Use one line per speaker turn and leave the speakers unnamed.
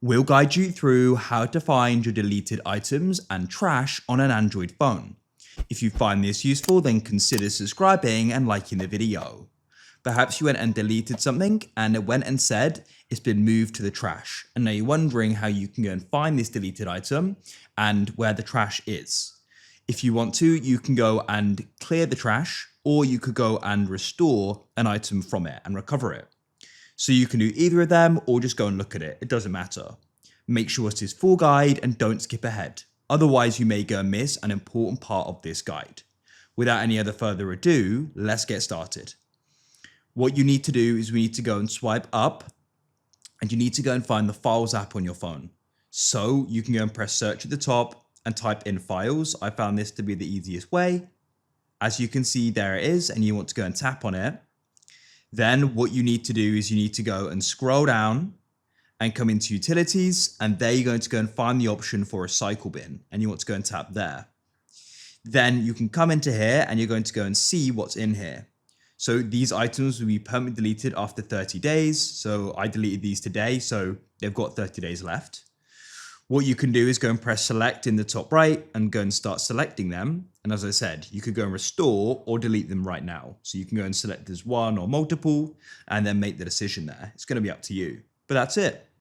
We'll guide you through how to find your deleted items and trash on an Android phone. If you find this useful, then consider subscribing and liking the video. Perhaps you went and deleted something and it went and said it's been moved to the trash. And now you're wondering how you can go and find this deleted item and where the trash is. If you want to, you can go and clear the trash, or you could go and restore an item from it and recover it. So you can do either of them or just go and look at it. It doesn't matter. Make sure it is full guide and don't skip ahead. Otherwise, you may go and miss an important part of this guide. Without any other further ado, let's get started. What you need to do is we need to go and swipe up and you need to go and find the Files app on your phone. So you can go and press search at the top and type in Files. I found this to be the easiest way. As you can see, there it is, and you want to go and tap on it. Then what you need to do is you need to go and scroll down and come into utilities, and there you're going to go and find the option for recycle bin, and you want to go and tap there. Then you can come into here and you're going to go and see what's in here. So these items will be permanently deleted after 30 days. So I deleted these today, so they've got 30 days left. What you can do is go and press select in the top right and go and start selecting them. And as I said, you could go and restore or delete them right now. So you can go and select as one or multiple and then make the decision there. It's going to be up to you. But that's it.